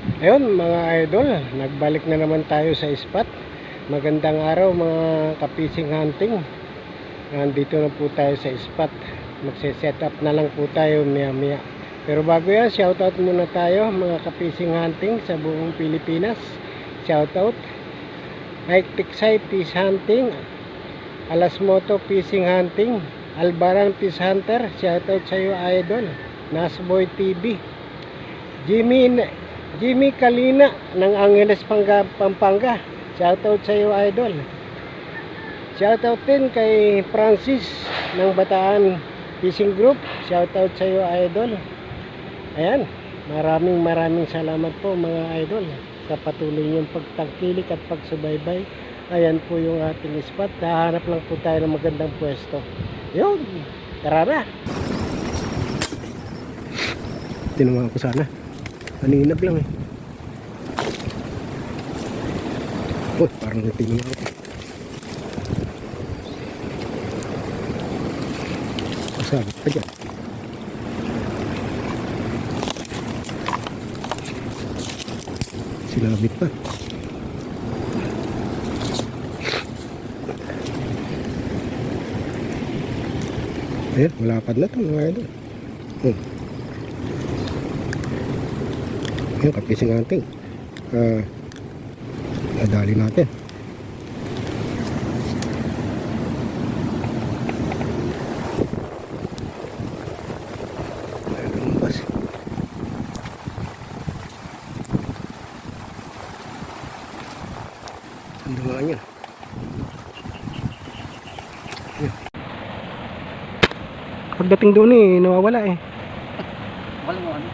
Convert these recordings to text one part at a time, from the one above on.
Ayun mga idol, nagbalik na naman tayo sa spot. Magandang araw mga kapising hunting. Nandito na po tayo sa spot. Magse-set up na lang po tayo maya-maya. Pero bago yan, shoutout muna tayo mga kapising hunting sa buong Pilipinas. Shoutout Mike Tiksay Fish Hunting, Alas Moto Fishing Hunting, Albaran Fish Hunter, shoutout sa iyo idol. Nasboy TV, Jimmy Kalina ng Angeles, Pampanga. Shoutout sa iyo idol. Shoutout din kay Francis ng Bataan Fishing Group. Shoutout sa iyo idol. Ayan, maraming salamat po mga idol sa patuloy niyong pagtangkilik at pagsubaybay. Ayan po yung ating spot. Hahanap lang po tayo ng magandang pwesto. Yun, tara na. Tinumaan ko sana. Maninag lang eh. Oh, parang tinumaan ko. Masabit pa dyan. Silabit pa. Ayan, malapad na ito mga idol. Ayan, kapising hunting. Nadali natin. Lumabas. Ang dama niya. Pagdating doon nawawala Wala mo ano?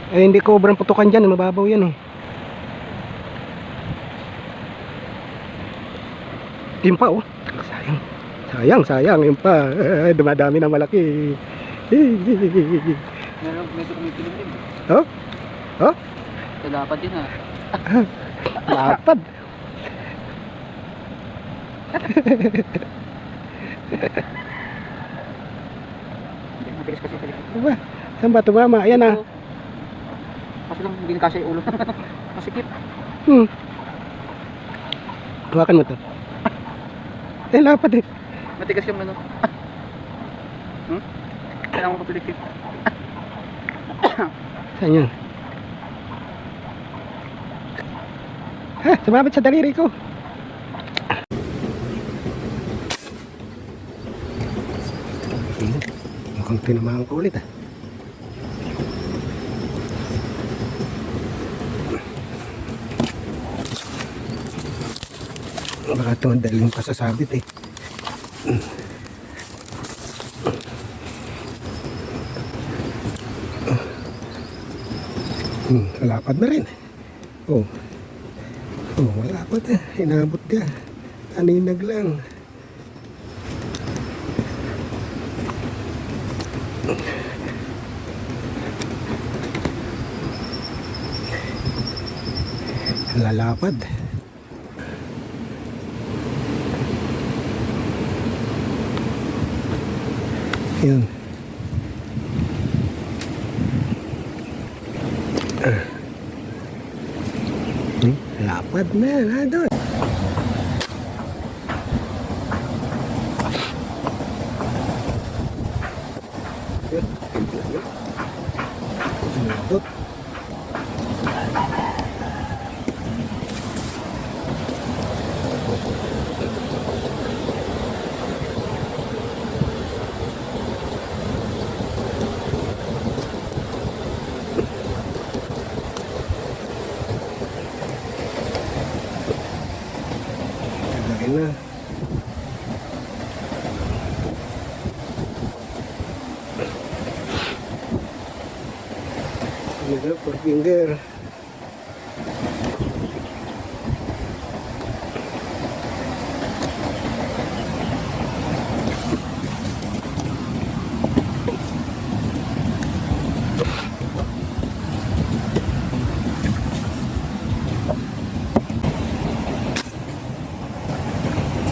Hindi ko obrang putukan dyan, mababaw yan Yun pa sayang yun pa. Dumadami na malaki. Medyo kumikilig din. Oh? So dapat din ha. Lapad. Matigas kasi sa likod. Diba? Saan ba tumama? Ayan na. Kasi lang hindi nakasya yung ulo. Masikip. Hawakan mo to. Lapad Matigas yung ano. Kailangan ko papilikip. Saan yun? Sumabit sa daliri ko. Mukhang tinamaan ko ulit Baka ito ang daling pasasabit Malapad na rin. Malapad Inabot ka. Aninag lang. Lalapad. Yun. Lapad na doon. Na. Ini 4 finger.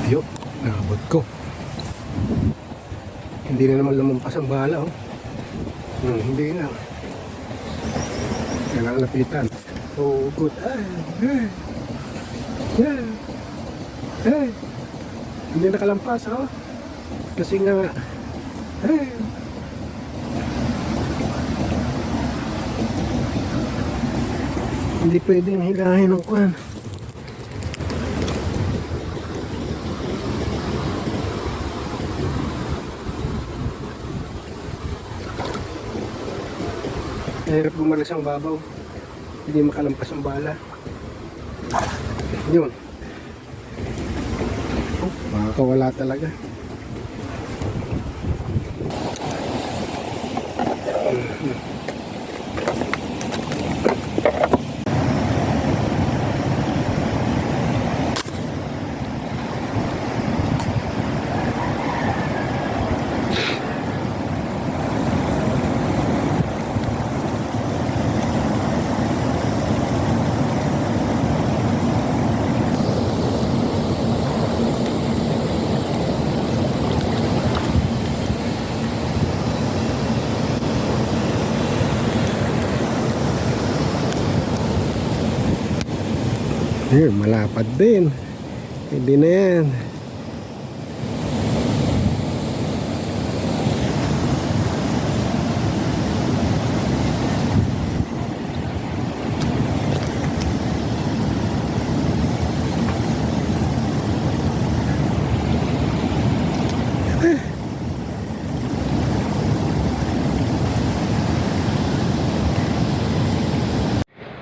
Ayun, naabot ko. Hindi na naman lumampas ang bala, oh. Hindi na. nalalapitan. Oh, good. Hindi nakalampas, oh. Kasi nga, hindi pwedeng hilahin ng kwan. Hirap bumalas ang babaw. Hindi makalampas ang bala. Yun. Oh, makakawala talaga. Ayun, malapad din. Hindi na yan.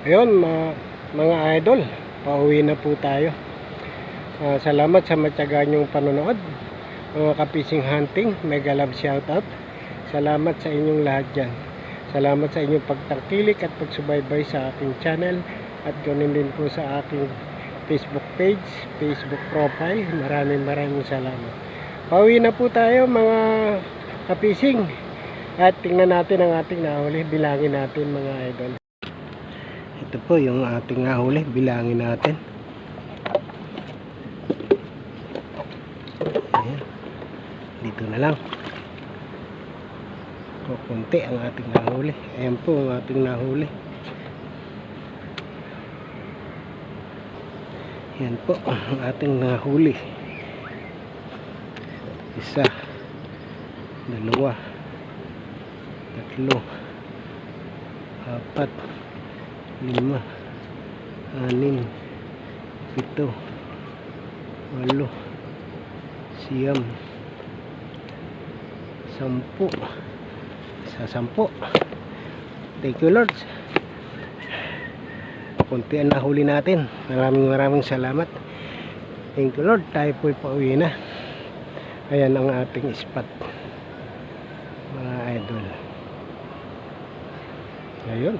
Ayun, mga idol, pauwi na po tayo. Salamat sa matyaga niyong panonood, mga kapising hunting. Mega love shoutout. Salamat sa inyong lahat dyan. Salamat sa inyong pagtangkilik at pagsubaybay sa aking channel, at ganoon din po sa aking Facebook page, Facebook profile. Maraming salamat. Pauwi na po tayo, mga kapising, at tingnan natin ang ating nahuli. Bilangin natin, mga idol. Ito po yung ating nahuli, bilangin natin. Ayan. Dito na lang. Kunti ang ating nahuli. Ayan po ang ating nahuli. Ayan po ang ating nahuli. Isa, dalawa, tatlo, apat, 5, 6, 7, 8, 9, 10. Sa 10. Thank you, Lord. Kunti ang nahuli natin. Maraming salamat. Thank you, Lord. Tayo po'y pauwi na. Ayan ang ating spot, mga idol. Ayun.